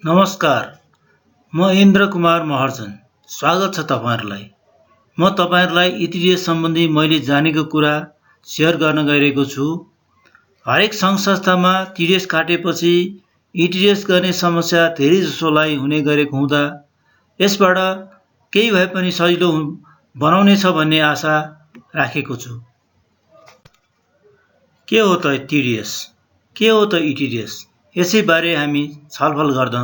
नमस्कार, म इन्द्र कुमार महर्जन। स्वागत छ तपाईहरुलाई। म तपाईहरुलाई इटिडिएस सम्बन्धी मैले जानेको कुरा शेयर गर्न गइरहेको छु। हरेक सङ्घ संस्थामा टिडिएस काटेपछि इटिडिएस गर्ने समस्या धेरै जसोलाई हुने गरेको हुँदा यसबाट केही भए पनि सजिलो बनाउनेछ भन्ने आशा राखेको छु। के हो त टिडिएस? के हो त इटिडिएस? यसै बारे हामी छलफल गर्न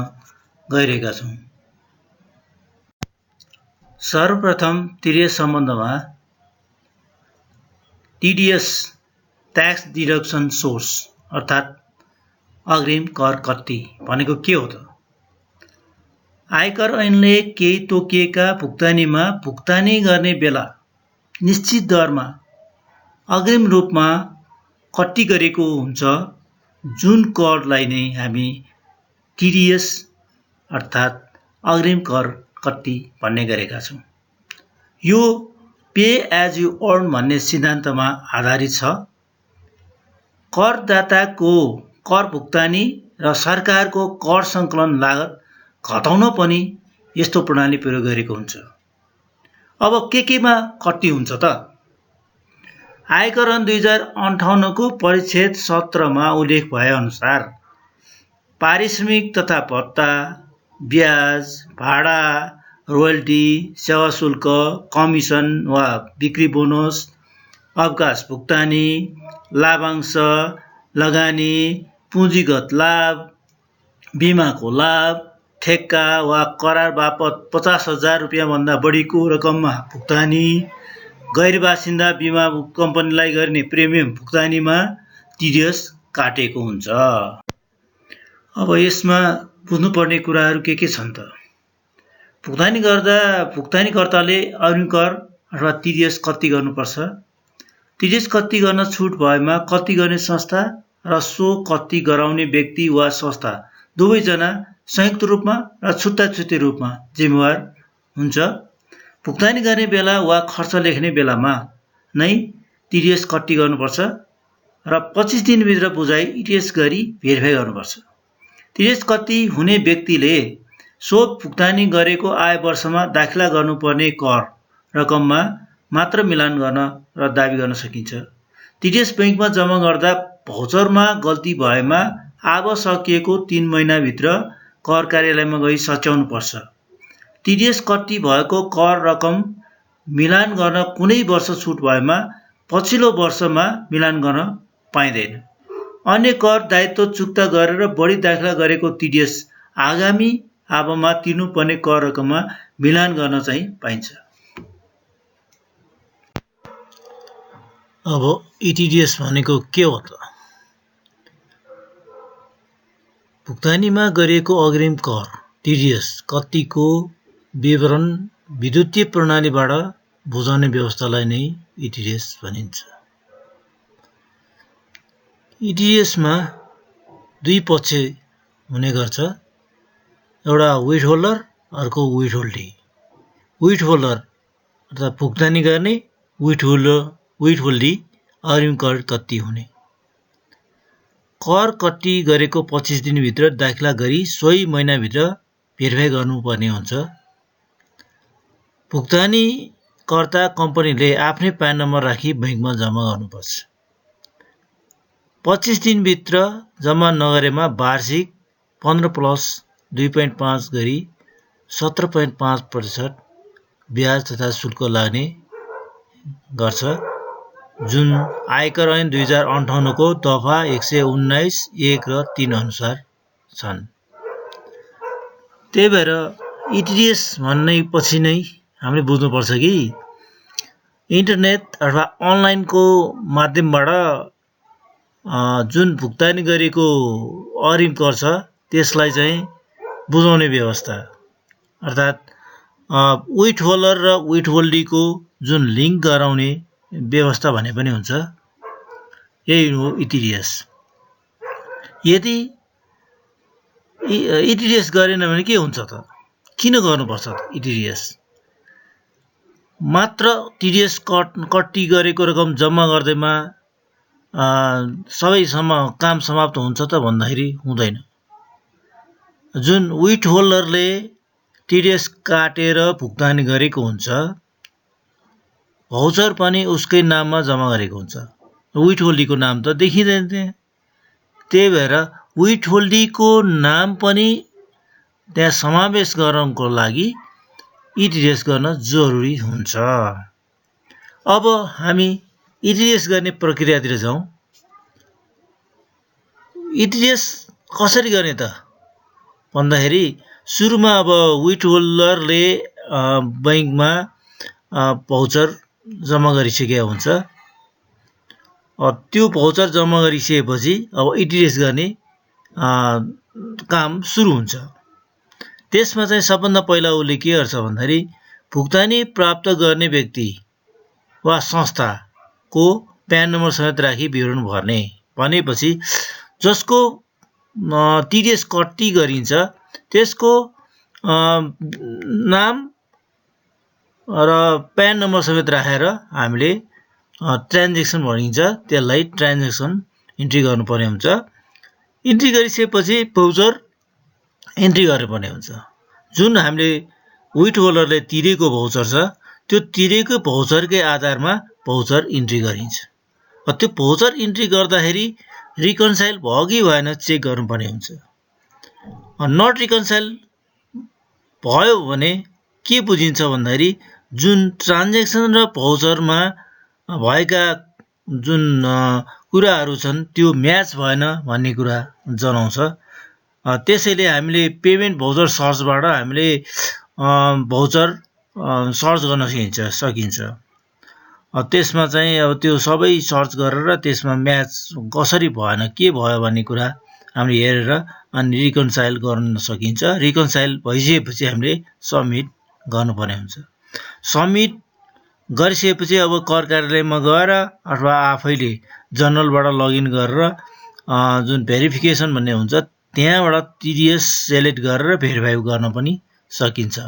गइरहेका छौं। सर्वप्रथम टिडिएस सम्बन्धमा टिडिएस ट्याक्स डिडक्सन सोर्स अर्थात् अग्रिम कर कट्टी भनेको के हो त? आयकर ऐनले केही तोकिएका भुक्तानीमा भुक्तानी गर्ने बेला निश्चित दरमा अग्रिम रूपमा कट्टी गरेको हुन्छ, जुन करलाई नै हामी टिडिएस अर्थात् अग्रिम कर कट्टी भन्ने गरेका छौं। यो पे एज यु अर्न भन्ने सिद्धान्तमा आधारित छ। करदाताको कर भुक्तानी र सरकारको कर सङ्कलन लागत घटाउन पनि यस्तो प्रणाली प्रयोग गरेको हुन्छ। अब केमा कट्टी हुन्छ त? आयकर ऐन 2058 को परिच्छेद 17 मा उल्लेख भए अनुसार पारिश्रमिक तथा भत्ता, ब्याज, भाडा, रोयल्टी, सेवा शुल्क, कमिसन वा बिक्री बोनस, अवकाश भुक्तानी, लाभांश, लगानी, पुँजीगत लाभ, बिमाको लाभ, ठेक्का वा करार बापत 50,000 रुपियाँ भन्दा बढीको रकममा भुक्तानी, गैर बासिन्दा बिमा कम्पनीलाई गर्ने प्रिमियम भुक्तानीमा टिडिएस काटेको हुन्छ। अब यसमा बुझ्नुपर्ने कुराहरू के छन् त? भुक्तानी गर्दा भुक्तानीकर्ताले अग्रिम कर अथवा टिडिएस कत्ति गर्नुपर्छ। टिडिएस कत्ति गर्न छुट भएमा कत्ति गर्ने संस्था र सो कत्ति गराउने व्यक्ति वा संस्था दुवैजना संयुक्त रूपमा र छुट्टा-छुट्टै रूपमा जिम्मेवार हुन्छ। भुक्तानी गर्ने बेला वा खर्च लेख्ने बेलामा नै टिडिएस कट्टी गर्नुपर्छ र 25 दिनभित्र बुझाइ इटिएस गरी भेरिफाई गर्नुपर्छ। टिडिएस कट्टी हुने व्यक्तिले सो भुक्तानी गरेको आय वर्षमा दाखिला गर्नुपर्ने कर रकममा मात्र मिलान गर्न र दाबी गर्न सकिन्छ। टिडिएस बैंकमा जम्मा गर्दा भौचरमा गल्ती भएमा आवश्यकिएको 3 महिनाभित्र कर कार्यालयमा गई सच्याउनु पर्छ। टिडिएस कट्टी भएको कर रकम मिलान गर्न कुनै वर्ष छुट भएमा पछिल्लो वर्षमा मिलान गर्न पाइँदैन। अन्य कर दायित्व चुक्ता गरेर बढी दाखिला गरेको टिडिएस आगामी आवमा तिर्नुपर्ने कर रकममा मिलान गर्न चाहिँ पाइन्छ। अब इटिडिएस भनेको के हो त? भुक्तानीमा गरिएको अग्रिम कर टिडिएस कत्तिको विवरण विद्युतीय प्रणालीबाट बुझाउने व्यवस्थालाई नै इटिडिएस भनिन्छ। इटिडिएसमा दुई पक्ष हुने गर्छ, एउटा विथ होल्डर, अर्को विथ होल्डी। विथ होल्डर अर्थात् भुक्तानी गर्ने, विथ होल्डी अग्रिम कर कत्ति हुने। कर कट्टी गरेको 25 दिनभित्र दाखिला गरी सोही महिनाभित्र भेरिफाई गर्नुपर्ने हुन्छ। भुक्तानीकर्ता कम्पनीले आफ्नै प्यान नम्बर राखी बैंकमा जम्मा गर्नुपर्छ। 25 दिनभित्र जम्मा नगरेमा वार्षिक 15+2.5 गरी 17.5% ब्याज तथा शुल्क लाग्ने गर्छ, जुन आयकर ऐन 2058 को दफा 119, 1 र 3 अनुसार छन्। त्यही भएर इटिडिएस भन्ने पछि नै हामीले बुझ्नुपर्छ कि इन्टरनेट अथवा अनलाइनको माध्यमबाट जुन भुक्तानी गरेको अग्रिम कर छ त्यसलाई चाहिँ बुझाउने व्यवस्था अर्थात् विथ होल्डर र विथ होल्डीको जुन लिङ्क गराउने व्यवस्था भने पनि हुन्छ। यही हो इटिडिएस। यदि इटिडिएस गरेन भने के हुन्छ त? किन गर्नुपर्छ त इटिडिएस? मात्र टिडिएस कट्टी गरेको रकम जम्मा गर्दैमा सबै काम समाप्त हुन्छ त भन्दाखेरि हुँदैन। जुन विट होल्डरले टिडिएस काटेर भुक्तानी गरेको हुन्छ, भाउचर पनि उसकै नाममा जम्मा गरेको हुन्छ। विट होल्डीको नाम त देखिँदैन त्यहाँ। त्यही भएर विट होल्डीको नाम पनि त्यहाँ समावेश गर्नको लागि इटिडिएस गर्न जरुरी हुन्छ। अब हामी इटिडिएस गर्ने प्रक्रियातिर जाउँ। इटिडिएस कसरी गर्ने त भन्दाखेरि सुरुमा अब विट होल्डरले बैंकमा भाउचर जम्मा गरिसकेको हुन्छ। त्यो भाउचर जम्मा गरिसकेपछि अब इटिडिएस गर्ने काम सुरु हुन्छ। त्यसमा चाहिँ सबभन्दा पहिला उसले के गर्छ भन्दाखेरि भुक्तानी प्राप्त गर्ने व्यक्ति वा संस्थाको प्यान नम्बर समेत राखी विवरण भर्ने। भनेपछि जसको टिडिएस कट्टी गरिन्छ त्यसको नाम र प्यान नम्बर समेत राखेर हामीले ट्रान्जेक्सन भनिन्छ, त्यसलाई ट्रान्जेक्सन इन्ट्री गर्नुपर्ने हुन्छ। इन्ट्री गरिसकेपछि भाउचर इन्ट्री गर्नुपर्ने हुन्छ। जुन हामीले विट होल्डरले तिरेको भाउचर छ त्यो तिरेको भाउचरकै आधारमा भाउचर इन्ट्री गरिन्छ। त्यो भाउचर इन्ट्री गर्दाखेरि रिकन्साइल भयो कि भएन चेक गर्नुपर्ने हुन्छ। नट रिकन्साइल भयो भने के बुझिन्छ भन्दाखेरि जुन ट्रान्जेक्सन र भाउचरमा भएका जुन कुराहरू छन् त्यो म्याच भएन भन्ने कुरा जनाउँछ। त्यसैले हामीले पेमेन्ट भाउचर सर्चबाट हामीले भाउचर सर्च गर्न सकिन्छ। त्यसमा चाहिँ अब त्यो सबै सर्च गरेर त्यसमा म्याच कसरी भएन के भयो भन्ने कुरा हामीले हेरेर अनि रिकन्साइल गर्न सकिन्छ। रिकन्साइल भइसकेपछि हामीले सबमिट गर्नुपर्ने हुन्छ। सबमिट गरिसकेपछि अब कर कार्यालयमा गएर अथवा आफैले जनरलबाट लगइन गरेर जुन भेरिफिकेसन भन्ने हुन्छ त्यहाँबाट टिडिएस सेलेक्ट गरेर भेरिफाई गर्न पनि सकिन्छ।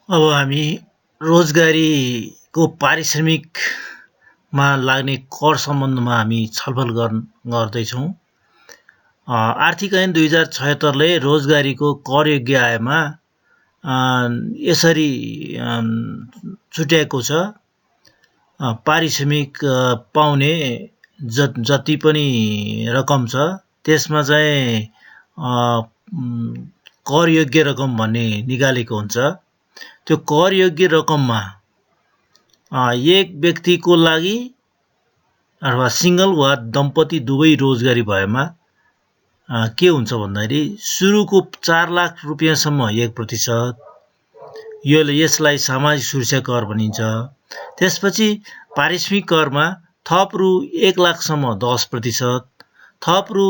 अब हामी रोजगारीको पारिश्रमिकमा लाग्ने कर सम्बन्धमा हामी छलफल गर्दैछौँ। आर्थिक ऐन 2076ले रोजगारीको करयोग्य आयमा यसरी छुट्याएको छ। पारिश्रमिक पाउने जति पनि रकम छ त्यसमा चाहिँ करयोग्य रकम भन्ने निकालेको हुन्छ। त्यो करयोग्य रकममा एक व्यक्तिको लागि अथवा सिंगल वा दम्पति दुवै रोजगारी भएमा के हुन्छ भन्दाखेरि सुरुको 4 लाख रुपियाँसम्म 1%, यसलाई सामाजिक सुरक्षा कर भनिन्छ। त्यसपछि पारिश्रमिक करमा थप रु 1 लाखसम्म 10%, थप रु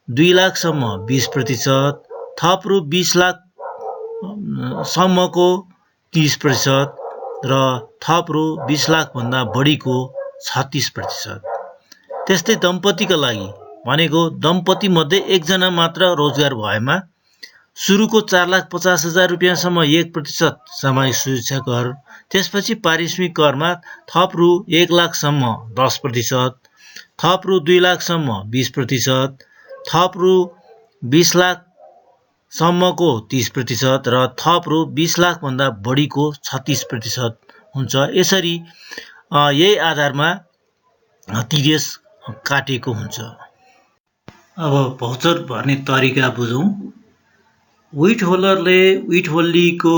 2 लाखसम्म 20%, थप रु 20 लाखसम्मको 30% र थप रु 20 लाखभन्दा बढीको 36%। त्यस्तै दम्पतिका लागि भनेको दम्पति मध्ये एकजना मात्र रोजगार भएमा सुरुको 4,50,000 रुपियाँसम्म 1% सामाजिक सुरक्षा कर, त्यसपछि पारिश्रमिक करमा थप रु 1 लाखसम्म 10%, थप रु 2 लाखसम्म 20%, थप रु 20 लाखसम्मको 30% र थप रु 20 लाखभन्दा बढीको 36% हुन्छ। यसरी यही आधारमा टिडिएस काटेको हुन्छ। अब भाउचर भर्ने तरिका बुझौँ। विट होल्डीको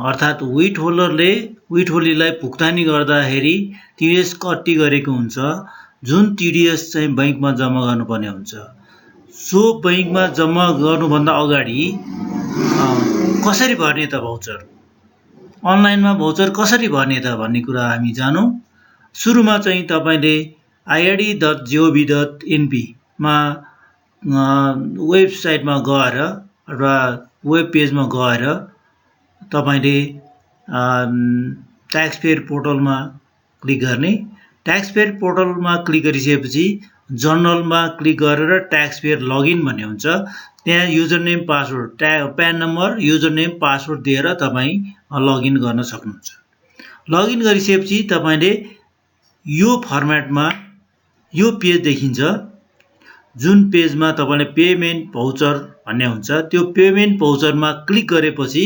अर्थात् विट होल्डीलाई भुक्तानी गर्दाखेरि टिडिएस कट्टी गरेको हुन्छ। जुन टिडिएस चाहिँ बैंकमा जम्मा गर्नुपर्ने हुन्छ। सो बैंकमा जम्मा गर्नुभन्दा अगाडि कसरी भर्ने त भाउचर, अनलाइनमा भाउचर कसरी भर्ने त भन्ने कुरा हामी जानौँ। सुरुमा चाहिँ तपाईले iid.gov.np मा वेबसाइटमा गएर अथवा वेब पेजमा गएर तपाईले ट्याक्स पेयर पोर्टलमा क्लिक गर्ने। ट्याक्स पेयर पोर्टलमा क्लिक गरिसकेपछि जर्नलमा क्लिक गरेर ट्याक्स पेयर लगइन भन्ने हुन्छ। त्यहाँ user name password PAN number user name password दिएर तपाईँ लगइन गर्न सक्नुहुन्छ। लगइन गरिसकेपछि तपाईले यो फर्मेटमा यो पेज देखिन्छ। जुन पेजमा तपाईले पेमेन्ट भाउचर भन्ने हुन्छ, त्यो पेमेन्ट भाउचरमा क्लिक गरेपछि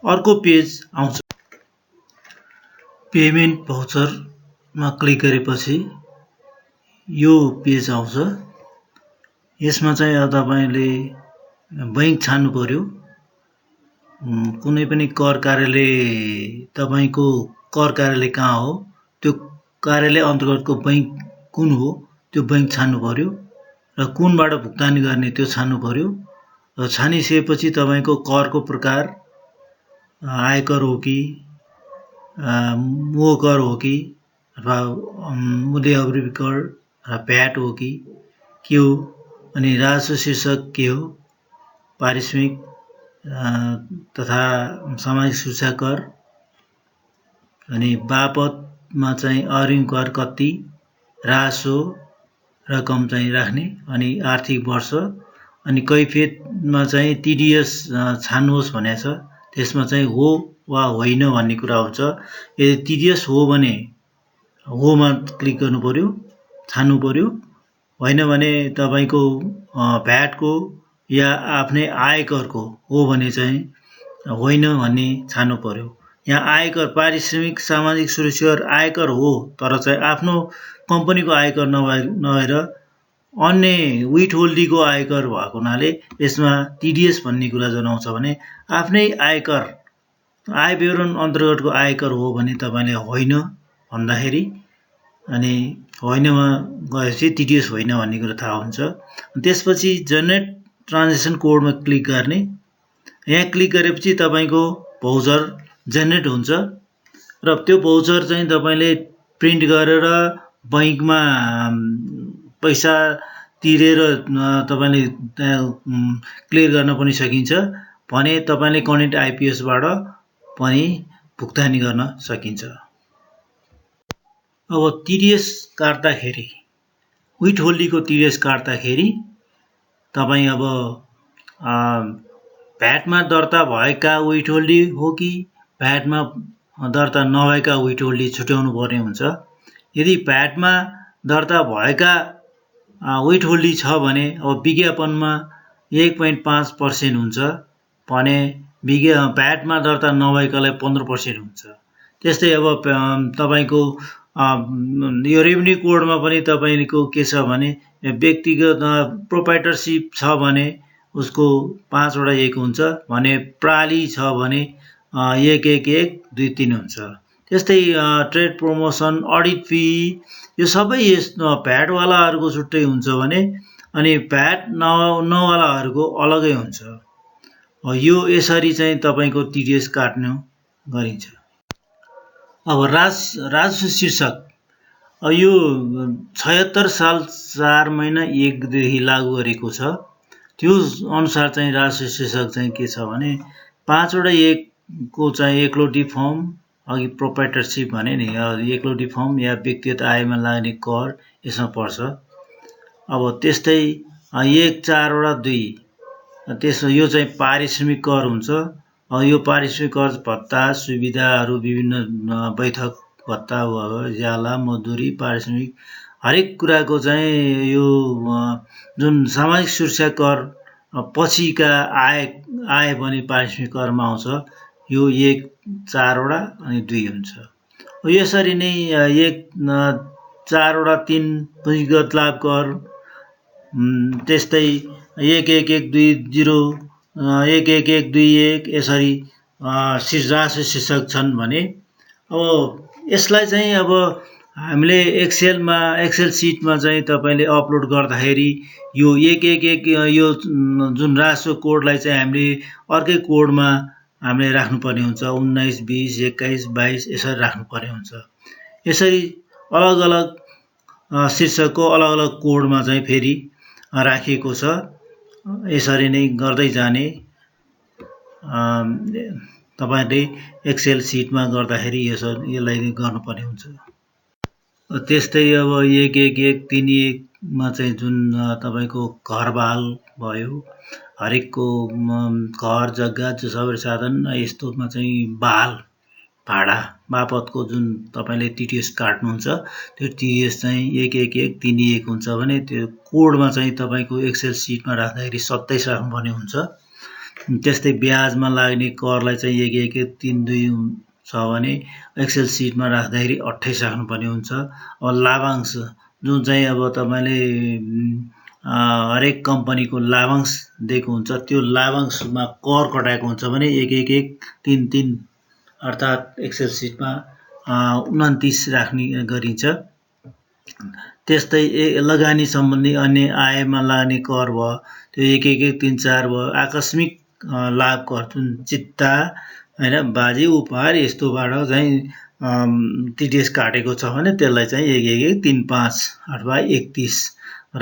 अर्को पेज आउँछ। पेमेन्ट भाउचरमा क्लिक गरेपछि यो पेज आउँछ। यसमा चाहिँ तपाईले बैंक छान्नु पर्यो। कुनै पनि कर कार्यालय, तपाईको कर कार्यालय कहाँ हो, त्यो कार्यालय अन्तर्गतको बैंक कुन हो त्यो बैंक छान्नु पर्यो र कुनबाट भुक्तानी गर्ने त्यो छान्नु पर्यो। र छानिसकेपछि तपाईको करको प्रकार आयकर हो कि मोह कर हो कि अथवा मूल्य अभिवृद्धि कर र भ्याट हो कि के हो, अनि राजस्व शीर्षक के हो, पारिश्रमिक तथा सामाजिक सुरक्षा कर, अनि बापतमा चाहिँ अग्रिम कर कति, राजस्व रकम चाहिँ राख्ने, अनि आर्थिक वर्ष, अनि कैफियतमा चाहिँ टिडीएस छान्नुहोस् भनेको छ। त्यसमा चाहिँ हो वा होइन भन्ने कुरा हुन्छ। यदि टिडीएस हो भने होमा क्लिक गर्नु पर्यो, छान्नु पर्यो। होइन भने तपाईको भ्याटको या आफ्नै आयकरको हो भने चाहिँ होइन भन्ने छान्नु पर्यो। यहाँ आयकर पारिश्रमिक सामाजिक सुरक्षा कर आयकर हो, तर चाहिँ आफ्नो कम्पनीको आयकर नभएर अन्य विथ होल्डिङको आयकर भएको हुनाले यसमा टिडीएस भन्ने कुरा जनाउँछ भने आफ्नै आयकर आय विवरण अन्तर्गतको आयकर हो भने तपाईले होइन भन्दाखेरि, अनि होइनमा गएपछि टिडीएस होइन भन्ने कुरा थाहा हुन्छ। त्यसपछि जेनेरेट ट्रान्जेक्सन कोडमा क्लिक गर्ने। यहाँ क्लिक गरेपछि तपाईको भाउचर जेनेरेट हुन्छ र त्यो भाउचर चाहिँ तपाईले प्रिन्ट गरेर बैंकमा पैसा तिरेर तपाईले क्लियर गर्न पनि सकिन्छ भने तपाईले कनेक्ट आइपीएसबाट पनि भुक्तानी गर्न सकिन्छ। अब टिडीएस काट्दाखेरि, विथ होल्डिङको टिडीएस काट्दाखेरि तपाई अब भ्याटमा दर्ता भएका विथ होल्डिङ हो कि भ्याटमा दर्ता नभएका विथ होल्डिङ छुट्याउनु पर्ने हुन्छ। यदि भ्याटमा दर्ता भएका विथ होल्डिङ छ भने अब विज्ञापनमा 1.5% हुन्छ भने भ्याटमा दर्ता नभएकालाई 15% हुन्छ। त्यस्तै अब तपाईको यो रेभिन्यू कोडमा पनि तपाईको के छ भने व्यक्तिगत प्रोप्राइटरशिप छ भने उसको 5 वटा 1 हुन्छ भने प्राली छ भने 11123 हुन्छ। त्यस्तै ट्रेड प्रमोसन, अडिट फी यो सबै यस भ्याटवालाहरूको छुट्टै हुन्छ भने अनि भ्याट नवालाहरूको अलगै हुन्छ। यो यसरी चाहिँ तपाईको टिडीएस काट्नु गरिन्छ। अब राजस्व शीर्षक, यो 76 साल 4 महिना 1 देखि लागू गरेको छ। त्यो अनुसार चाहिँ राजस्व शीर्षक चाहिँ के छ भने 5 वटा 1 को चाहिँ एकलौटी फर्म, अघि प्रोप्राइटरशिप भने नि एकलौटी फर्म या व्यक्तिगत आयमा लाग्ने कर यसमा पर्छ। अब त्यस्तै 1.4 वटा 2 त्यसो यो चाहिँ पारिश्रमिक कर हुन्छ। यो पारिश्रमिक कर भत्ता सुविधाहरू, विभिन्न बैठक भत्ता, ज्याला, मजदुरी, पारिश्रमिक हरेक कुराको चाहिँ यो जुन सामाजिक सुरक्षा कर पछिका आय पनि पारिश्रमिक करमा आउँछ। यो 1.4 वटा अनि 2 हुन्छ। यसरी नै 1.4 वटा 3 पुँजीगत लाभ कर, त्यस्तै 11120 11121 यसरी राजस्व शीर्षक छन् भने अब यसलाई चाहिँ अब हामीले एक्सेल सिटमा चाहिँ तपाईले अपलोड गर्दाखेरि यो 111 यो जुन राजस्व कोडलाई चाहिँ हामीले अर्कै कोडमा हामीले राख्नुपर्ने हुन्छ। 19 20 21 22 यसरी राख्नुपर्ने हुन्छ। यसरी अलग अलग शीर्षकको अलग अलग कोडमा चाहिँ फेरि राखिएको छ। यसरी नै गर्दै जाने तपाईले एक्सेल सिटमा गर्दाखेरि यसलाई गर्नुपर्ने हुन्छ। त्यस्तै अब 11131 मा चाहिँ जुन तपाईको घरबाल भयो, हरेकको घर जग्गा जो सबै साधन यस्तोमा चाहिँ भाडा बापतको जुन तपाईले टिटीएस काट्नुहुन्छ त्यो टिटीएस चाहिँ 111 तिनिएको हुन्छ भने त्यो कोडमा चाहिँ तपाईको एक्सेल सिटमा राख्दाखेरि 27 राख्नुपर्ने हुन्छ। त्यस्तै ब्याजमा लाग्ने करलाई चाहिँ 11132 छ भने एक्सेल सिटमा राख्दाखेरि 28 राख्नुपर्ने हुन्छ। अब लाभांश जुन चाहिँ अब तपाईले हरेक कम्पनीको लाभांश दिएको हुन्छ त्यो लाभांशमा कर कटाएको हुन्छ भने 11133 अर्थात् एक्सेल सिटमा 29 राख्ने गरिन्छ। त्यस्तै लगानी सम्बन्धी अन्य आयमा लाग्ने कर भयो त्यो 11134 भयो। आकस्मिक लाभ कर जुन चित्ता हैन बाजी उपहार यस्तोबाट चाहिँ टिटीएस काटेको छ भने त्यसलाई चाहिँ 11135 अथवा 31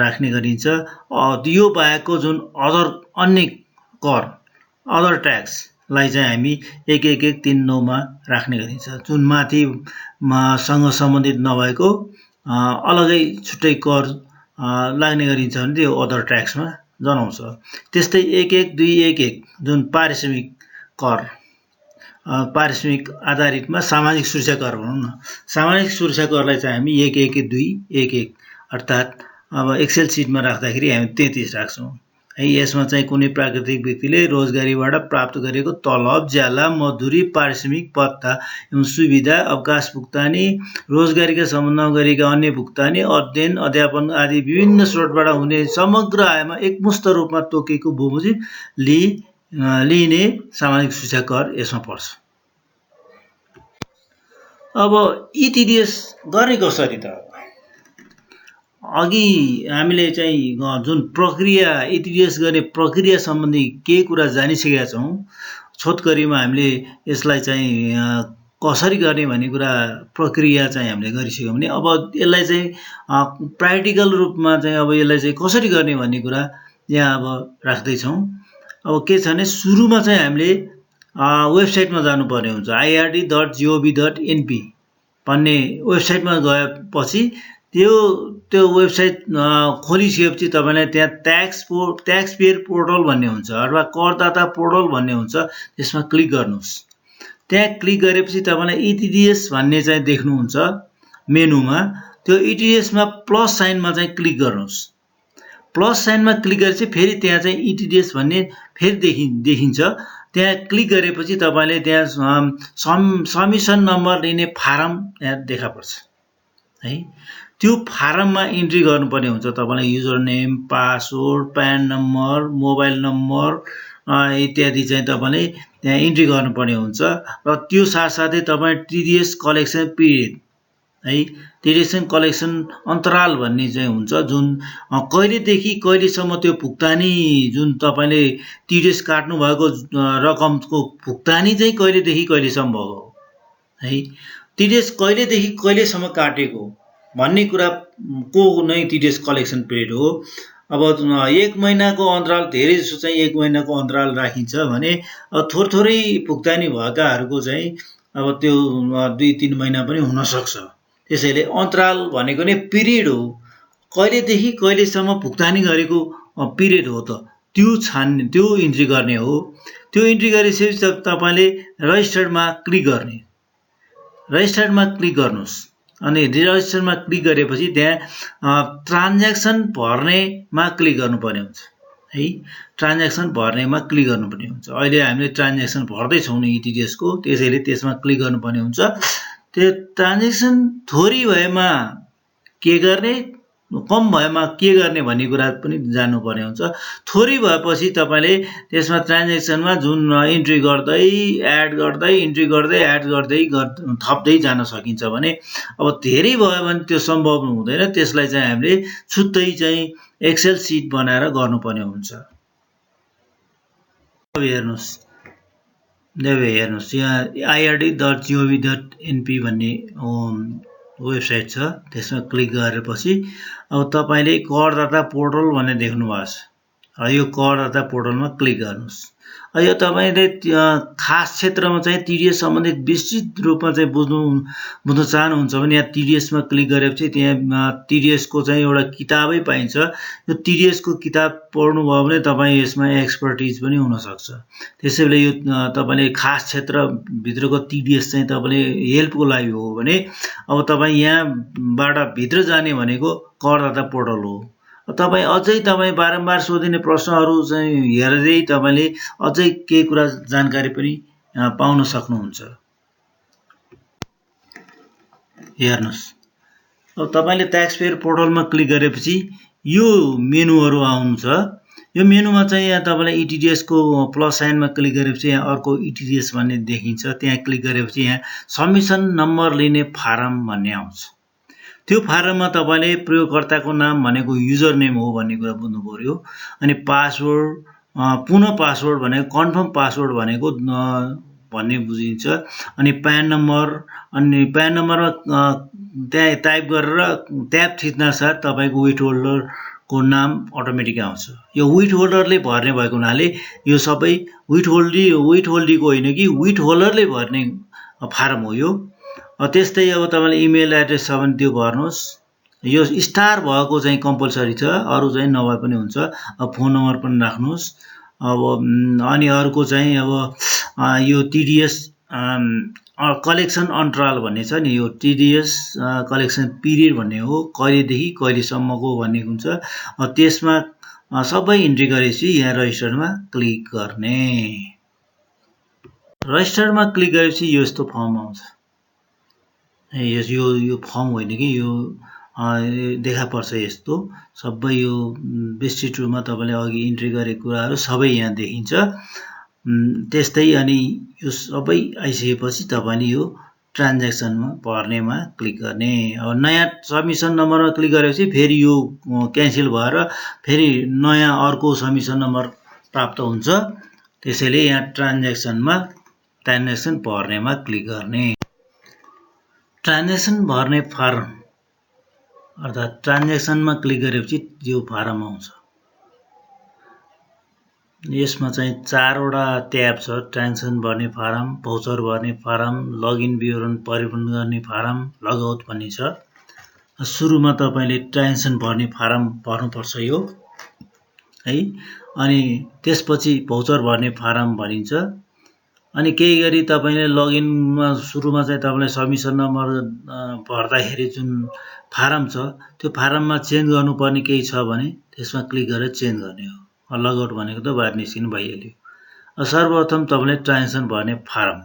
राख्ने गरिन्छ। यो बाहेकको जुन अदर अन्य कर अदर ट्याक्स लाई चाहिँ हामी 11139 मा राख्ने गरिन्छ। जुन माथि सँग सम्बन्धित नभएको अलगै छुट्टै कर लाग्ने गरिन्छ भने त्यो अदर ट्याक्समा जनाउँछ। त्यस्तै 11211 जुन पारिश्रमिक कर पारिश्रमिक आधारितमा सामाजिक सुरक्षा कर भनौं न सामाजिक सुरक्षा करलाई चाहिँ हामी 11211 अर्थात् अब एक्सेल सिटमा राख्दाखेरि हामी 33 राख्छौं है। यसमा चाहिँ कुनै प्राकृतिक व्यक्तिले रोजगारीबाट प्राप्त गरेको तलब ज्याला मजदुरी पारिश्रमिक भत्ता एवं सुविधा अवकाश भुक्तानी रोजगारीका सम्बन्धमा गरेका अन्य भुक्तानी अध्ययन अध्यापन आदि विभिन्न स्रोतबाट हुने समग्र आयमा एकमुष्ट रूपमा तोकेको बमोजिम लिइने सामाजिक सुरक्षा कर यसमा पर्छ। अब टिटीएस गर्ने कसरी त अघि हामीले चाहिँ जुन प्रक्रिया टिटीएस गर्ने प्रक्रिया सम्बन्धी के कुरा जानिसकेका छौं छोटकरीमा हामीले यसलाई चाहिँ कसरी गर्ने भन्ने कुरा प्रक्रिया चाहिँ हामीले गरिसक्यौं भने अब यसलाई चाहिँ प्र्याक्टिकल रूपमा चाहिँ अब यसलाई चाहिँ कसरी गर्ने भन्ने कुरा यहाँ अब राख्दै छौं। अब के छ भने सुरुमा चाहिँ हामीले वेबसाइटमा जानुपर्ने हुन्छ ird.gov.np भन्ने वेबसाइटमा गएपछि त्यो वेबसाइट खोलिसकेपछि तपाईलाई त्यहाँ ट्याक्स पेयर पोर्टल भन्ने हुन्छ अथवा करदाता पोर्टल भन्ने हुन्छ त्यसमा क्लिक गर्नुस्। त्यहाँ क्लिक गरेपछि तपाईलाई टिटीएस भन्ने चाहिँ देख्नुहुन्छ मेनुमा त्यो टिटीएस मा प्लस साइनमा चाहिँ क्लिक गर्नुस्। प्लस साइनमा क्लिक गरेपछि फेरि त्यहाँ चाहिँ टिटीएस भन्ने फेरि देखिन्छ। त्यहाँ क्लिक गरेपछि तपाईले त्यहाँ सबमिसन नम्बर लिने फारम त्यहाँ देखा पर्छ है। त्यो फारममा इन्ट्री गर्नुपर्ने हुन्छ। तपाईलाई user name password PAN number mobile number इत्यादि चाहिँ तपाईले त्यहाँ इन्ट्री गर्नुपर्ने हुन्छ र त्यो साथसाथै तपाई टिटीएस कलेक्सन पिरियड है टिटीएस कलेक्सन अन्तराल भन्ने चाहिँ हुन्छ जुन कहिलेदेखि कहिलेसम्म त्यो भुक्तानी जुन तपाईले टिटीएस काट्नु भएको रकमको भुक्तानी चाहिँ कहिलेदेखि कहिलेसम्म भएको है टिटीएस कहिलेदेखि कहिलेसम्म काटेको भन्ने कुरा को नै टिटीएस कलेक्सन पिरियड हो। अब 1 महिनाको अन्तराल धेरै जसो चाहिँ 1 महिनाको अन्तराल राखिन्छ भने थोरै भुक्तानी भएकाहरुको चाहिँ अब त्यो 2-3 महिना पनि हुन सक्छ। त्यसैले अन्तराल भनेको नै पिरियड हो। कहिलेदेखि कहिलेसम्म भुक्तानी गरेको पिरियड हो त त्यो इन्ट्री गर्ने हो। त्यो इन्ट्री गरेपछि तपाईले रजिस्टरमा क्लिक गर्ने रजिस्टरमा क्लिक गर्नुस् अनि रजिस्टरमा क्लिक गरेपछि त्यहाँ ट्रान्ज्याक्सन भर्नेमा क्लिक गर्नुपर्ने हुन्छ है। ट्रान्ज्याक्सन भर्नेमा क्लिक गर्नुपर्ने हुन्छ। अहिले हामीले ट्रान्ज्याक्सन भर्दै छौं नि टिटीएस को त्यसैले त्यसमा क्लिक गर्नुपर्ने हुन्छ। त्यो ट्रान्ज्याक्सन थोरै भएमा के गर्ने कम भएमा के गर्ने भन्ने कुरा पनि जान्नुपर्ने हुन्छ। थोरै भएपछि तपाईले त्यसमा ट्रान्ज्याक्सनमा जुन इन्ट्री गर्दै एड गर्दै इन्ट्री गर्दै एड गर्दै थप्दै जान सकिन्छ भने अब धेरै भयो भने त्यो सम्भव हुँदैन। त्यसलाई चाहिँ हामीले छुट्टै चाहिँ एक्सेल सिट बनाएर गर्नुपर्ने हुन्छ। अब हेर्नुस् यहाँ ird.gov.np भन्ने वेबसाइट छ त्यसमा क्लिक गरेपछि अब तपाईले करदाता पोर्टल भन्ने देख्नु भएको छ यो करदाता पोर्टलमा क्लिक गर्नुहोस्। यो तपाईले खास क्षेत्रमा चाहिँ टिडीएस सम्बन्धित विस्तृत रूपमा चाहिँ बुझ्नु चाहनुहुन्छ भने यहाँ टिडीएसमा क्लिक गरेपछि त्यहाँ टिडीएसको चाहिँ एउटा किताबै पाइन्छ। यो टिडीएसको किताब पढ्नुभयो भने तपाईँ यसमा एक्सपर्टिज पनि हुनसक्छ। त्यसैले यो तपाईँले खास क्षेत्रभित्रको टिडीएस चाहिँ तपाईँले हेल्पको लागि हो भने अब तपाईँ यहाँबाट भित्र जाने भनेको करदाता पोर्टल हो। तपाईँ अझै तपाईँ बारम्बार सोधिने प्रश्नहरू चाहिँ हेर्दै तपाईँले अझै केही कुरा जानकारी पनि पाउन सक्नुहुन्छ। हेर्नुहोस्, अब तपाईँले ट्याक्स पेयर पोर्टलमा क्लिक गरेपछि यो मेनुहरू आउँछ। यो मेनुमा चाहिँ यहाँ तपाईँलाई इटिडिएसको प्लस साइनमा क्लिक गरेपछि यहाँ अर्को इटिडिएस भन्ने देखिन्छ। त्यहाँ क्लिक गरेपछि यहाँ सबमिसन नम्बर लिने फारम भन्ने आउँछ। त्यो फारममा तपाईँले प्रयोगकर्ताको नाम भनेको युजर नेम हो भन्ने कुरा बुझ्नु पर्यो। अनि पासवर्ड, पुनः पासवर्ड भनेको कन्फर्म पासवर्ड भनेको भन्ने बुझिन्छ। अनि प्यान नम्बर, अनि प्यान नम्बरमा त्यहाँ टाइप गरेर ट्याब थिच्नासाथ तपाईँको विथ होल्डरको नाम अटोमेटिक आउँछ। यो विथ होल्डरले भर्ने भएको हुनाले यो सबै विथ होल्डीको होइन कि विथ होल्डरले भर्ने फारम हो यो। त्यस्तै अब तपाईँले इमेल एड्रेस छ भने त्यो भर्नुहोस्। यो स्टार भएको चाहिँ कम्पलसरी छ, अरू चाहिँ नभए पनि हुन्छ। अब फोन नम्बर पनि राख्नुहोस्। अब अनि अर्को चाहिँ अब यो टिडीएस कलेक्सन अन्तराल भन्ने छ नि, यो टिडीएस कलेक्सन पिरियड भन्ने हो, कहिलेदेखि कहिलेसम्मको भन्ने हुन्छ। त्यसमा सबै इन्ट्री गरेपछि यहाँ रजिस्टरमा क्लिक गर्ने। रजिस्टरमा क्लिक गरेपछि यो यस्तो फर्म आउँछ। यो फर्म होइन कि यो देखा पर्छ यस्तो सबै यो विस्तृत रूपमा तपाईँले अघि इन्ट्री गरेको कुराहरू सबै यहाँ देखिन्छ। त्यस्तै अनि यो सबै आइसकेपछि तपाईँले यो ट्रान्ज्याक्सनमा भर्नेमा क्लिक गर्ने। अब नयाँ सबमिसन नम्बरमा क्लिक गरेपछि फेरि यो क्यान्सल भएर फेरि नयाँ अर्को सबमिसन नम्बर प्राप्त हुन्छ। त्यसैले यहाँ ट्रान्ज्याक्सन भर्नेमा क्लिक गर्ने। ट्रान्ज्याक्सन भर्ने फारम अर्थात् ट्रान्ज्याक्सनमा क्लिक गरेपछि यो फारम आउँछ। यसमा चाहिँ 4वटा ट्याब छ। ट्रान्ज्याक्सन भर्ने फारम, भाउचर भर्ने फारम, लगइन विवरण परिपूर्ण गर्ने फारम, लगआउट भन्ने छ। सुरुमा तपाईँले ट्रान्ज्याक्सन भर्ने फारम भर्नुपर्छ यो है। अनि त्यसपछि भाउचर भर्ने फारम भनिन्छ। अनि केही गरी तपाईँले लगइनमा सुरुमा चाहिँ तपाईँले सबमिसन नम्बर भर्दाखेरि जुन फारम छ त्यो फारममा चेन्ज गर्नुपर्ने केही छ भने त्यसमा क्लिक गरेर चेन्ज गर्ने हो। लगआउट भनेको त बाहिर निस्किनु भइहाल्यो। सर्वप्रथम तपाईँले ट्रान्ज्याक्सन भर्ने फारम,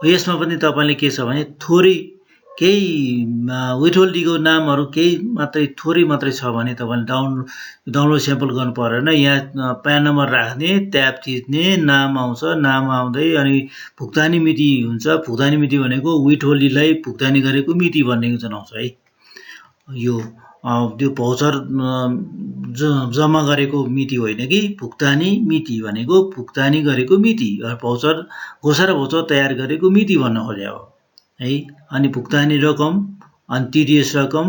यसमा पनि तपाईँले के छ भने थोरै केही विथहोल्डीको नामहरू केही मात्रै थोरै मात्रै छ भने तपाईँले डाउनलोड स्याम्पल गर्नु परेन। यहाँ प्यान नम्बर राख्ने, ट्याब थिच्ने, नाम आउँछ, नाम आउँदै अनि भुक्तानी मिति हुन्छ। भुक्तानी मिति भनेको विथहोल्डीलाई भुक्तानी गरेको मिति भन्ने जनाउँछ है। यो त्यो भाउचर जम्मा गरेको मिति होइन कि भुक्तानी मिति भनेको भुक्तानी गरेको मिति, भाउचर घोषणा भाउचर तयार गरेको मिति भन्न खोजे हो है। अनि भुक्तानी रकम, अनि टिडीएस रकम,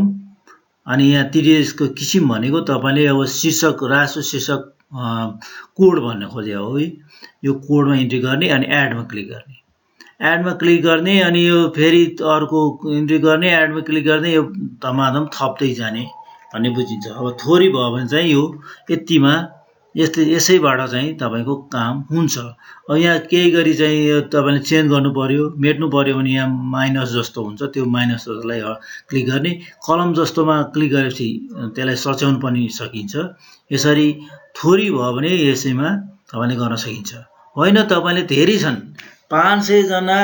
अनि यहाँ टिडीएसको किसिम भनेको तपाईँले अब शीर्षक रासो शीर्षक कोड भन्न खोजे हो है। यो कोडमा इन्ट्री गर्ने अनि एडमा क्लिक गर्ने। एडमा क्लिक गर्ने अनि यो फेरि अर्को इन्ट्री गर्ने, एडमा क्लिक गर्ने, यो धमाधम थप्दै जाने भन्ने बुझिन्छ। अब थोरै भयो भने चाहिँ यो यतिमा यसैबाट चाहिँ तपाईँको काम हुन्छ। अब यहाँ केही गरी चाहिँ यो तपाईँले चेन्ज गर्नु पर्यो, मेट्नु पर्यो भने यहाँ माइनस जस्तो हुन्छ, त्यो माइनस जस्तोलाई क्लिक गर्ने। कलम जस्तोमा क्लिक गरेपछि त्यसलाई सच्याउनु पनि सकिन्छ। यसरी थोरै भयो भने यसैमा तपाईँले गर्न सकिन्छ। होइन तपाईँले धेरै छन्, 500 जना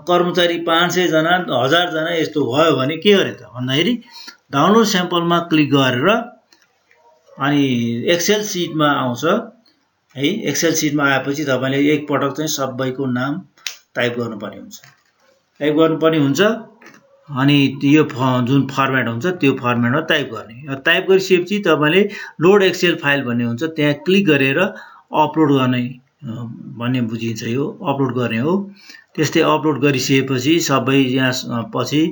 कर्मचारी, 500 जना, 1000 जना यस्तो भयो भने के गरे त भन्दाखेरि डाउनलोड स्याम्पलमा क्लिक गरेर अनि एक्सेल सिटमा आउँछ है। एक्सेल सिटमा आएपछि तपाईँले एकपटक चाहिँ सबैको नाम टाइप गर्नुपर्ने हुन्छ। अनि यो जुन फर्मेट हुन्छ त्यो फर्मेटमा टाइप गर्ने। टाइप गरिसकेपछि तपाईँले लोड एक्सेल फाइल भन्ने हुन्छ, त्यहाँ क्लिक गरेर अपलोड गर्ने भन्ने बुझिन्छ। यो अपलोड गर्ने हो। त्यस्तै अपलोड गरिसकेपछि सबै यहाँ पछि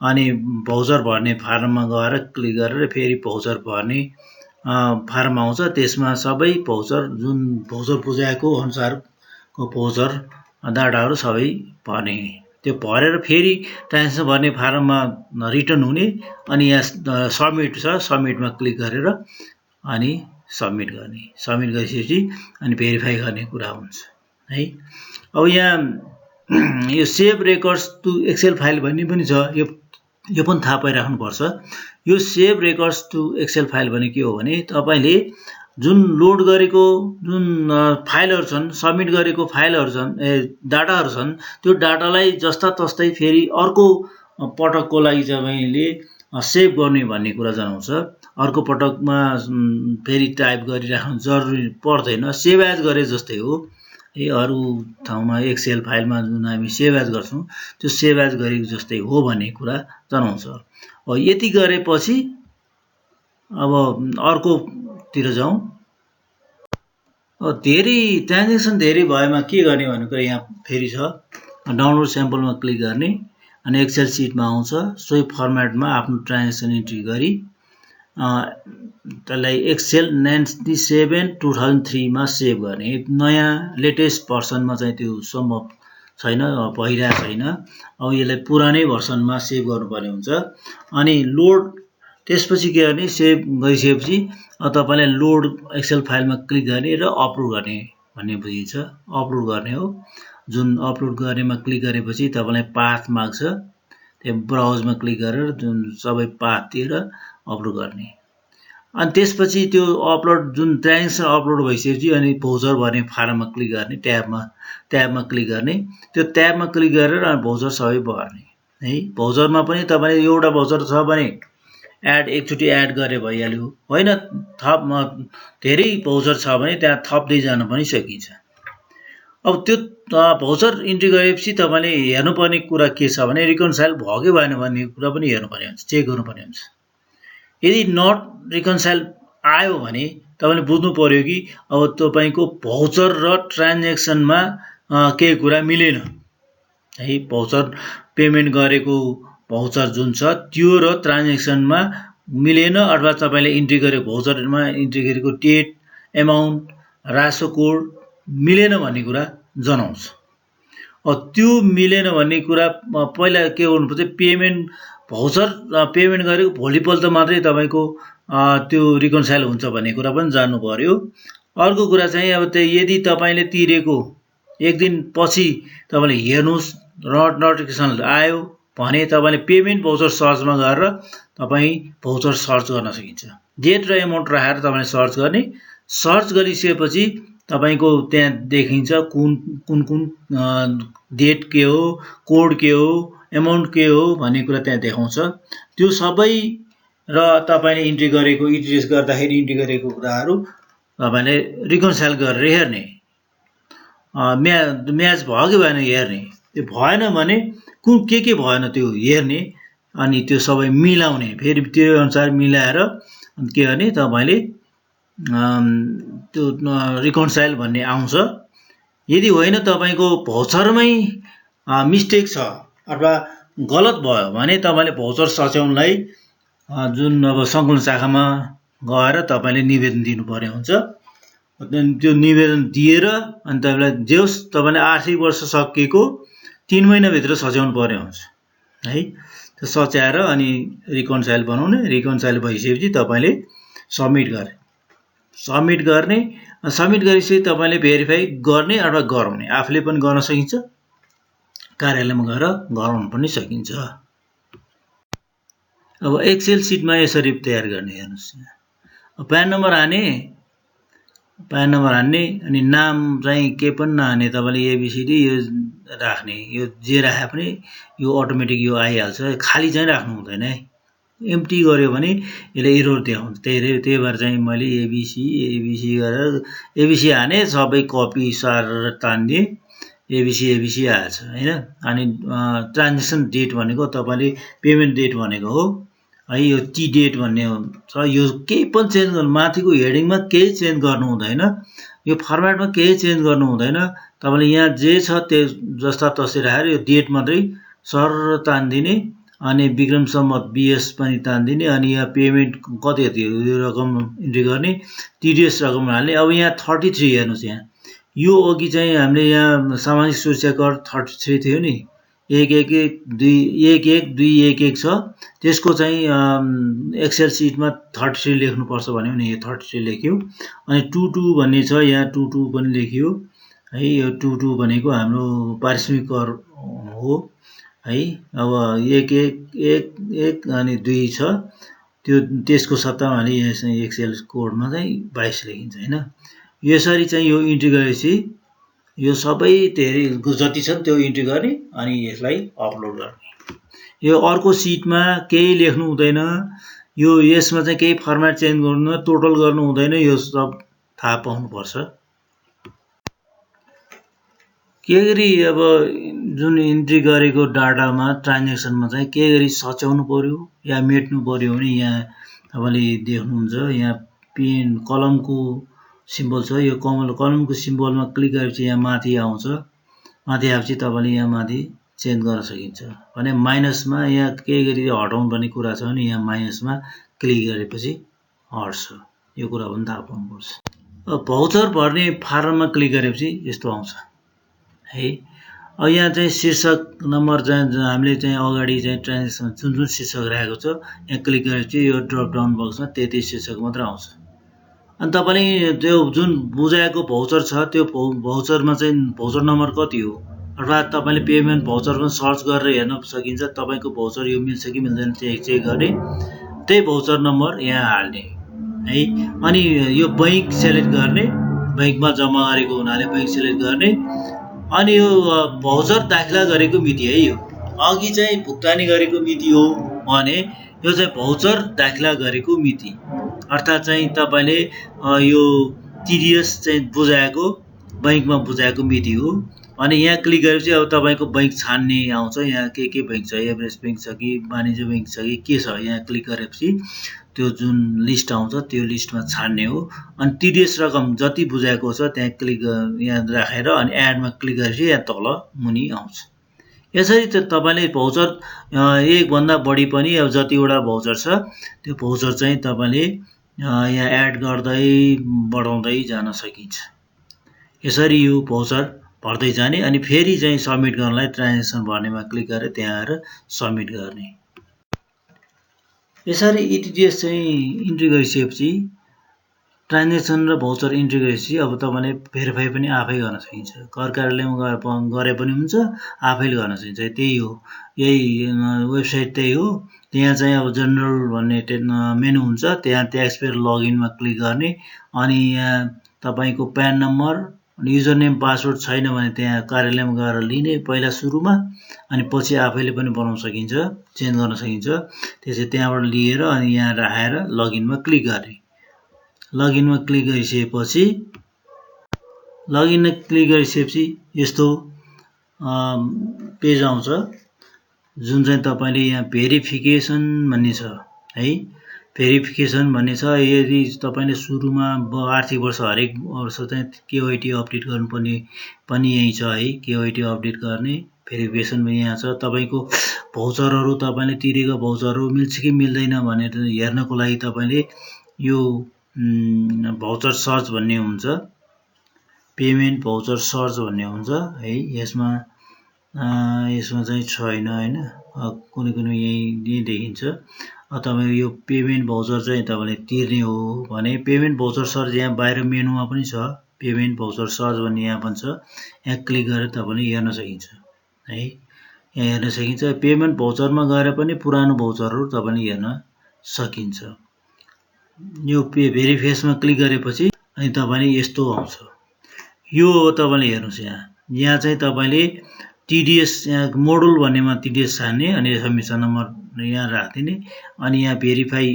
अनि भाउचर भर्ने फारममा गएर क्लिक गरेर फेरि भाउचर भर्ने फारम आउँछ, त्यसमा सबै भौचर जुन भौचर बुझाएको अनुसारको भौचर डाटाहरू सबै भर्ने, त्यो भरेर फेरि ट्रान्जेक्सन भर्ने फारममा रिटर्न हुने, अनि यहाँ सबमिट छ, सबमिटमा क्लिक गरेर अनि सबमिट गर्ने, सबमिट गरिसकेपछि अनि भेरिफाई गर्ने कुरा हुन्छ है। अब यहाँ यो save records to Excel file भन्ने पनि छ, यो पनि थाहा पाइराख्नुपर्छ। यो save records to Excel file भने के हो भने तपाईले जुन लोड गरेको जुन फाइलहरू छन्, सबमिट गरेको फाइलहरू छन्, डाटाहरू छन्, त्यो डाटालाई जस्ता तस्तै फेरि अर्को पटकको लागि तपाईले सेभ गर्ने भन्ने कुरा जनाउँछ। अर्को पटकमा फेरि टाइप गरिराख्नु जरुरी पर्दैन, सेभ एज गरे जस्तै हो। अरू ठाउँमा एक्सेल फाइलमा जुन हामी सेभ एज गर्छौं त्यो सेभ एज गरेको जस्तै हो भन्ने कुरा जनाउँछ। यति गरेपछि अब अर्कोतिर जाउँ। धेरै ट्रान्जेक्सन धेरै भएमा के गर्ने भन्ने कुरा यहाँ फेरि छ। डाउनलोड स्याम्पलमा क्लिक गर्ने अनि एक्सेल सिटमा आउँछ, सोही फर्मेटमा आफ्नो ट्रान्जेक्सन इन्ट्री गरी त्यसलाई एक्सेल 97/2003 मा सेभ गर्ने। नयाँ लेटेस्ट भर्सनमा चाहिँ त्यो सम्भव छैन, भइरहेको छैन। अब यसलाई पुरानै भर्सनमा सेभ गर्नुपर्ने हुन्छ। अनि लोड त्यसपछि के गर्ने, सेभ गरिसकेपछि तपाईलाई लोड एक्सेल फाइलमा क्लिक गर्ने र अपलोड गर्ने भन्ने बुझिन्छ। अपलोड गर्ने हो, जुन अपलोड गर्नेमा क्लिक गरेपछि तपाईलाई पाथ माग्छ, त्यो ब्राउजमा क्लिक गरेर जुन सबै पाथ दिएर अपलोड गर्ने। अनि त्यसपछि त्यो अपलोड जुन ट्रान्जेक्सन अपलोड भइसकेपछि अनि भौचर भर्ने फारममा क्लिक गर्ने, ट्याबमा क्लिक गर्ने, त्यो ट्याबमा क्लिक गरेर अनि भौचर सबै भर्ने है। भौचरमा पनि तपाईले एउटा भौचर छ भने एकचोटि एड गरे भइहाल्यो, होइन थप धेरै भौचर छ भने त्यहाँ थप्दै जान पनि सकिन्छ। अब त्यो भौचर इन्ट्री गरेपछि तपाईले हेर्नुपर्ने कुरा के छ भने रिकन्साइल भयो कि भएन भन्ने कुरा पनि हेर्नुपर्ने हुन्छ, चेक गर्नुपर्ने हुन्छ। यदि नट रिकन्साइल आयो भने तपाईले बुझ्नु पर्यो कि अब तपाईको भौचर र ट्रान्जेक्सनमा केही कुरा मिलेन है। भौचर पेमेन्ट गरेको भौचर जुन छ त्यो र ट्रान्जेक्सनमा मिलेन, अथवा तपाईले इन्ट्री गरेको भौचरमा इन्ट्री गरेको डेट, एमाउन्ट, रासो कोड मिलेन भन्ने कुरा जनाउँछ। त्यो मिलेन भन्ने कुरा पहिला के गर्नुपर्छ, पेमेन्ट भौचर पेमेन्ट गरेको भोलिपल्ट मात्रै तपाईको त्यो रिकन्साइल हुन्छ भन्ने कुरा पनि जान्नु पर्यो। अर्को कुरा चाहिँ अब यदि तपाईले तिरेको एक दिन पछि तपाईले हेर्नुस् नोटिफिकेसन आयो भने तपाईले पेमेन्ट भौचर सर्चमा गएर तपाई भौचर सर्च गर्न सकिन्छ। डेट र एमाउन्ट राखेर तपाईले सर्च गर्ने, सर्च गरिसकेपछि तपाईको त्यहाँ देखिन्छ कुन डेट के हो, कोड के हो, एमाउन्ट के हो भन्ने कुरा त्यहाँ देखाउँछ। त्यो सबै र तपाईले इन्ट्री गरेको इटिरेस गर्दाखेरि इन्ट्री गरेको कुराहरू तपाईले रिकन्साइल गरेर हेर्ने, म्याच भयो कि भएन हेर्ने। त्यो भएन भने के भएन त्यो हेर्ने, अनि त्यो सबै मिलाउने, फेरि त्यो अनुसार मिलाएर के गर्ने तपाईले त्यो रिकन्साइल भन्ने आउँछ। यदि होइन तपाईको भौचरमै मिस्टेक छ अथवा गलत भयो भने तपाईले भौचर सच्याउनलाई जुन अब सङ्कलन शाखामा गएर तपाईले निवेदन दिनुपर्ने हुन्छ। त्यो निवेदन दिएर अनि तपाईलाई जेहोस् तपाईले आर्थिक वर्ष सकिएको 3 महिनाभित्र सच्याउनु पर्ने हुन्छ है। त्यो सच्याएर अनि रिकन्साइल बनाउने, रिकन्साइल भइसकेपछि तपाईले सबमिट गर्ने, सबमिट गरिसकेपछि तपाईले भेरिफाई गर्ने अथवा गराउने, आफूले पनि गर्न सकिन्छ, कार्यालयमा गएर गराउन पनि सकिन्छ। अब एक्सेल सिटमा यसरी तयार गर्ने हेर्नुस्। प्यान नम्बर हान्ने अनि नाम चाहिँ के पनि नहान्ने, तपाईले एबीसीडी यो राख्ने, यो जे राखे पनि यो अटोमेटिक यो आइहाल्छ, खाली चाहिँ राख्नु हुँदैन है। एम्प्टी गर्यो भने यसले एरर देखाउँछ। त्यही भएर चाहिँ मैले एबीसी गरेर एबीसी हाने, सबै कपी सारेर तान्दिए, एबीसी आएछ हैन। अनि ट्रान्जेक्सन डेट भनेको तपाईले पेमेन्ट डेट भनेको हो है। यो टी डेट भन्ने छ, यो केही पनि चेन्ज गर्नु, माथिको हेडिङमा केही चेन्ज गर्नु हुँदैन, यो फर्मेटमा केही चेन्ज गर्नु हुँदैन। तपाईले यहाँ जे छ त्यो जस्ता तस्तै राखेर यो डेट मात्रै सर तान्दिने अनि विक्रम सम्मत BS पनि तान्दिने अनि यहाँ पेमेन्ट कति यो रकम इन्ट्री गर्ने TDS रकम हाल्ने। अब यहाँ 33 हेर्नुस्, यहाँ यो अघि चाहिँ हामीले यहाँ सामाजिक सुरक्षा कर 33 थियो नि, 11211 छ, त्यसको चाहिँ एक्सेल सिटमा 33 लेख्नुपर्छ भन्यो नि, यो 33 लेख्यो। अनि 22 भन्ने छ, यहाँ 22 पनि लेखियो है। यो 22 भनेको हाम्रो पारिश्रमिक कर हो है। अब 111 अनि 2 छ, त्यो त्यसको सट्टामा हामीले यहाँ एक्सेल कोडमा चाहिँ 22 लेखिन्छ हैन। यसरी चाहिँ यो इन्ट्री गरेपछि यो सबै जति छ त्यो इन्ट्री गर्ने अनि यसलाई अपलोड गर्ने। यो अर्को सिटमा केही लेख्नु हुँदैन, यो यसमा चाहिँ केही फर्मेट चेन्ज गर्नु, टोटल गर्नु हुँदैन, यो सब थाहा पाउनुपर्छ। के गरी अब जुन इन्ट्री गरेको डाटामा ट्रान्ज्याक्सनमा चाहिँ के गरी सच्याउनु पर्यो या मेट्नु पर्यो भने यहाँ तपाईले देख्नुहुन्छ, यहाँ पेन कलमको सिम्बल छ, यो कलमको सिम्बलमा क्लिक गरेपछि यहाँ माथि आउँछ, माथि आएपछि तपाईले यहाँ माथि चेन्ज गर्न सकिन्छ भने माइनसमा यहाँ के गरी हटाउनु पर्ने कुरा छ भने यहाँ माइनसमा क्लिक गरेपछि हट्छ। यो कुरा पनि थाहा पाउनुपर्छ। अब भाउचर भर्ने फारममा क्लिक गरेपछि यस्तो आउँछ है। अब यहाँ चाहिँ शीर्षक नम्बर चाहिँ हामीले चाहिँ अगाडि चाहिँ ट्रान्जेक्सन जुन शीर्षक राखेको छ यहाँ क्लिक गरेपछि यो ड्रप डाउन बक्समा त्यति शीर्षक मात्र आउँछ। अनि तपाईले त्यो जुन बुझाएको भाउचर छ त्यो भाउचरमा चाहिँ भाउचर नम्बर कति हो, अर्थात् तपाईले पेमेन्ट भाउचरमा सर्च गरेर हेर्न सकिन्छ तपाईको भाउचर यो मिल्छ कि मिल्दैन चेक गर्ने, त्यही भाउचर नम्बर यहाँ हाल्ने है। अनि यो बैंक सेलेक्ट गर्ने, बैंकमा जम्मा गरेको हुनाले बैंक सेलेक्ट गर्ने। अनि यो भाउचर दाखिला गरेको मिति है, यो अघि चाहिँ भुक्तानी गरेको मिति हो भने यो चाहिँ भाउचर दाखिला गरेको मिति, अर्थात् चाहिँ तपाईले यो TDS चाहिँ बुझाएको बैंकमा बुझाएको मिति हो। अनि यहाँ क्लिक गरेपछि अब तपाईको बैंक छान्ने आउँछ, यहाँ के बैंक छ, एभरेस्ट बैंक छ कि वाणिज्य बैंक छ कि के छ, यहाँ क्लिक गरेपछि त्यो जुन लिस्ट आउँछ त्यो लिस्टमा छान्ने हो। अनि TDS रकम जति बुझाएको छ त्यहाँ क्लिक यहाँ राखेर अनि एडमा क्लिक गरेपछि यहाँ तल मुनि आउँछ। यसरी त तपाईले भाउचर एक भन्दा बढी पनि अब जतिवटा भाउचर छ त्यो भाउचर चाहिँ तपाईले यहाँ एड गर्दै बढाउँदै जान सकिन्छ। यसरी यो भाउचर भर्दै जाने अनि फेरि चाहिँ सबमिट गर्नलाई ट्रान्जेक्सन भर्नेमा क्लिक गरेर त्यहाँ आएर सबमिट गर्ने। यसरी ETDS चाहिँ इन्ट्री गरिसकेपछि ट्रान्जेक्सन र भाउचर इन्ट्री गरेपछि अब तपाईले भेरिफाई पनि आफै गर्न सकिन्छ। कर कार्यालयमा गरे पनि हुन्छ, आफैले गर्न सकिन्छ। त्यही हो, यही वेबसाइट त्यही हो। त्यहाँ चाहिँ अब जनरल भन्ने मेनु हुन्छ, त्यहाँ ट्याक्स पेयर लगइनमा क्लिक गर्ने अनि यहाँ तपाईको प्यान नम्बर अनि युजर नेम पासवर्ड छैन भने त्यहाँ कार्यालयमा गएर लिने पहिला सुरुमा, अनि पछि आफैले पनि बनाउन सकिन्छ, चेन्ज गर्न सकिन्छ। त्यसै त्यहाँबाट लिएर अनि यहाँ राखेर लगइनमा क्लिक गर्ने। लगइनमा क्लिक गरिसकेपछि यस्तो पेज आउँछ जुन चाहिँ तपाईले यहाँ भेरिफिकेसन भन्ने छ है। भेरिफिकेसन भन्ने छ, यदि तपाईले सुरुमा आर्थिक वर्ष हरेक वर्ष चाहिँ KYT अपडेट गर्नुपर्ने पनि यही छ है। KYT अपडेट गर्ने भेरिफिकेसन पनि यहाँ छ। तपाईको भाउचरहरु तपाईले तिरेको भाउचरहरु मिल्छ कि मिल्दैन भनेर हेर्नको लागि तपाईले यो भाउचर सर्च भन्ने हुन्छ, पेमेन्ट भाउचर सर्च भन्ने हुन्छ है। यसमा चाहिँ छैन हैन, कुनै यही देखिन्छ। तपाईको यो पेमेन्ट भाउचर चाहिँ तपाईले तिर्ने हो भने पेमेन्ट भाउचर सर्च यहाँ बाहिर मेनुमा पनि छ, पेमेन्ट भाउचर सर्च भन्ने यहाँ पनि छ। यहाँ क्लिक गरेर तपाईले हेर्न सकिन्छ है, यहाँ हेर्न सकिन्छ। पेमेन्ट भाउचरमा गएर पनि पुरानो भाउचरहरु तपाईले हेर्न सकिन्छ। यो भेरिफिकेसनमा क्लिक गरेपछि अनि तपाईले यस्तो आउँछ। यो तपाईले हेर्नुस्, यहाँ चाहिँ तपाईले TDS यहाँ मोडुल भन्नेमा TDS छान्ने अनि सबमिसन नम्बर यहाँ राख्दिने अनि यहाँ भेरिफाई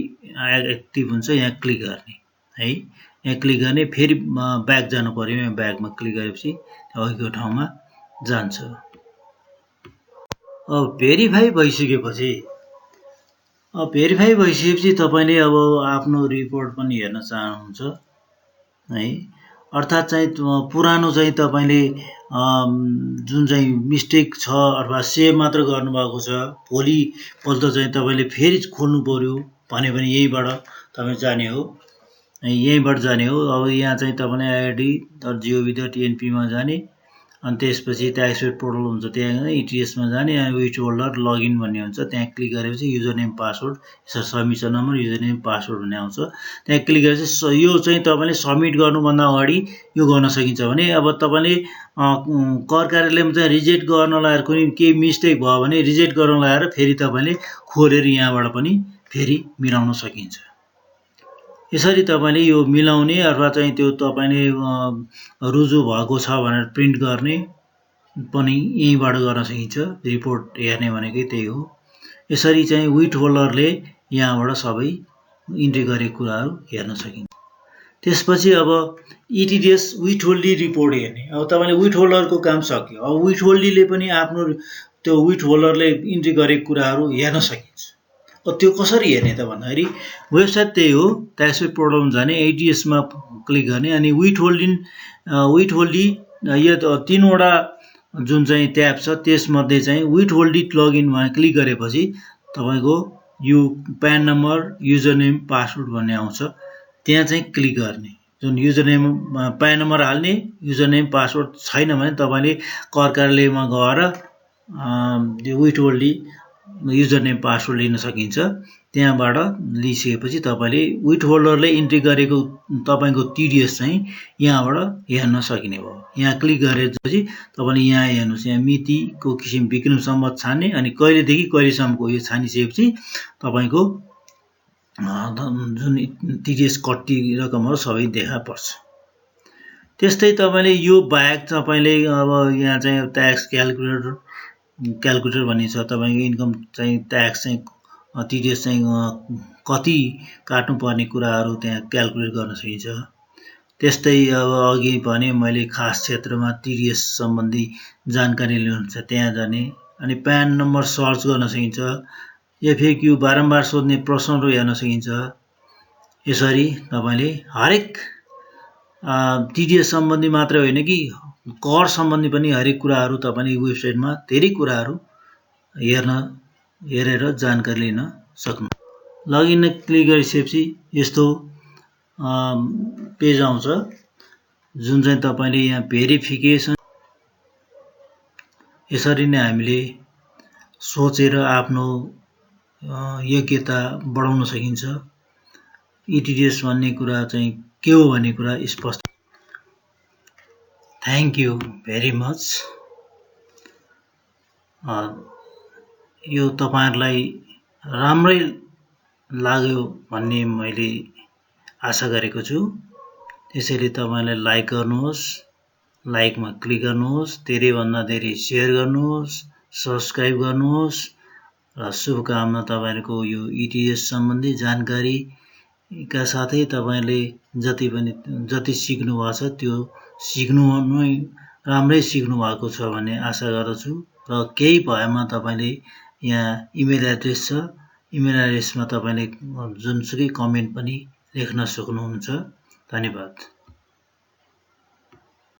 एक्टिभ हुन्छ, यहाँ क्लिक गर्ने है। यहाँ क्लिक गर्ने, फेरि ब्याक जानु पर्यो, यहाँ ब्याकमा क्लिक गरेपछि अघिको ठाउँमा जान्छ। अब भेरिफाई भइसकेपछि तपाईले अब आफ्नो रिपोर्ट पनि हेर्न चाहनुहुन्छ है। अर्थात् चाहिँ पुरानो चाहिँ तपाईले जुन चाहिँ मिस्टेक छ अथवा सेभ मात्र गर्नुभएको छ, भोलिपल्ट चाहिँ तपाईँले फेरि खोल्नु पर्यो भने पनि यहीँबाट तपाईँ जाने हो, यहीँबाट जाने हो। अब यहाँ चाहिँ तपाईँले iit.gov.np मा जाने, अनि त्यसपछि ट्याक्स पोर्टल हुन्छ त्यहाँ इटिएसमा जाने, अनि विथ होल्डर लगइन भन्ने हुन्छ, त्यहाँ क्लिक गरेपछि युजर नेम पासवर्ड यसरी submission number user name password भन्ने आउँछ। त्यहाँ क्लिक गरेपछि यो चाहिँ तपाईँले सबमिट गर्नुभन्दा अगाडि यो गर्न सकिन्छ भने अब तपाईँले कर कार्यालयमा चाहिँ रिजेक्ट गर्न लगाएर कुनै केही मिस्टेक भयो भने रिजेक्ट गर्न लगाएर फेरि तपाईँले खोलेर यहाँबाट पनि फेरि मिलाउन सकिन्छ। यसरी तपाईँले यो मिलाउने अथवा चाहिँ त्यो तपाईँले रुजु भएको छ भनेर प्रिन्ट गर्ने पनि यहीँबाट गर्न सकिन्छ। रिपोर्ट हेर्ने भनेकै त्यही हो। यसरी चाहिँ विथ होल्डरले यहाँबाट सबै इन्ट्री गरेको कुराहरू हेर्न सकिन्छ। त्यसपछि अब इटिडिएस विथ होल्डी रिपोर्ट हेर्ने। अब तपाईँले विथ होल्डरको काम सक्यो, अब विथ होल्डीले पनि आफ्नो त्यो विथ होल्डरले इन्ट्री गरेको कुराहरू हेर्न सकिन्छ। त्यो कसरी हेर्ने त भन्दाखेरि वेबसाइट त्यही हो, ट्याक्स पोर्टलमा जाने, एटिएसमा क्लिक गर्ने, अनि विथ होल्डी यो तीनवटा जुन चाहिँ ट्याब छ त्यसमध्ये चाहिँ विथ होल्डी लगइनमा क्लिक गरेपछि तपाईँको यो PAN number user name password भन्ने आउँछ, त्यहाँ चाहिँ क्लिक गर्ने। जुन युजर नेम प्यान नम्बर हाल्ने, युजर नेम पासवर्ड छैन भने तपाईँले कर कार्यालयमा गएर विथ होल्डी युजर नेम पासवर्ड लिन सकिन्छ। त्यहाँबाट लिइसकेपछि तपाईँले विथ होल्डरले इन्ट्री गरेको तपाईँको टिडिएस चाहिँ यहाँबाट हेर्न सकिने भयो। यहाँ क्लिक गरेपछि तपाईँले यहाँ हेर्नुहोस्, यहाँ मितिको किसिम विक्रम सम्वत छान्ने, अनि कहिलेदेखि कहिलेसम्मको यो छानिसकेपछि तपाईँको जुन टिडिएस कट्टी रकमहरू सबै देखा पर्छ। त्यस्तै तपाईँले यो बाहेक तपाईँले अब यहाँ चाहिँ ट्याक्स क्यालकुलेटर भन्ने छ, तपाईँको इन्कम चाहिँ ट्याक्स चाहिँ टिडिएस चाहिँ कति काट्नुपर्ने कुराहरू त्यहाँ क्यालकुलेट गर्न सकिन्छ। त्यस्तै अब अघि भने मैले खास क्षेत्रमा टिडिएस सम्बन्धी जानकारी लिनुहुन्छ त्यहाँ जाने, अनि प्यान नम्बर सर्च गर्न सकिन्छ, एफएक्यू बारम्बार सोध्ने प्रश्नहरू हेर्न सकिन्छ। यसरी तपाईँले हरेक टिडिएस सम्बन्धी मात्र होइन कि कर सम्बन्धी पनि हरेक कुराहरू तपाईँले वेबसाइटमा धेरै कुराहरू हेरेर जानकारी लिन सक्नु। लगइन क्लिक गरिसकेपछि यस्तो पेज आउँछ, जुन चाहिँ तपाईँले यहाँ भेरिफिकेसन, यसरी नै हामीले सोचेर आफ्नो योग्यता बढाउन सकिन्छ। इटिडिएस भन्ने कुरा चाहिँ के हो भन्ने कुरा स्पष्ट। Thank you very much. यो तपाईहरुलाई राम्रै लाग्यो भन्ने मैले आशा गरेको छु। त्यसैले तपाईले लाइक गर्नुहोस्, लाइकमा क्लिक गर्नुहोस्, धेरैभन्दा धेरै शेयर गर्नुहोस्, सब्स्क्राइब गर्नुहोस् र शुभकामना। तपाईहरुको यो इटिएस सम्बन्धी जानकारीका साथै तपाईले जति सिक्नु भएको छ त्यो राम्रै सिक्नु भएको छ भन्ने आशा गर्दछु। र केही भएमा तपाईले यहाँ इमेल एड्रेस छ, इमेल एड्रेसमा तपाईले जुनसुकै कमेन्ट पनि लेख्न सक्नुहुन्छ। धन्यवाद।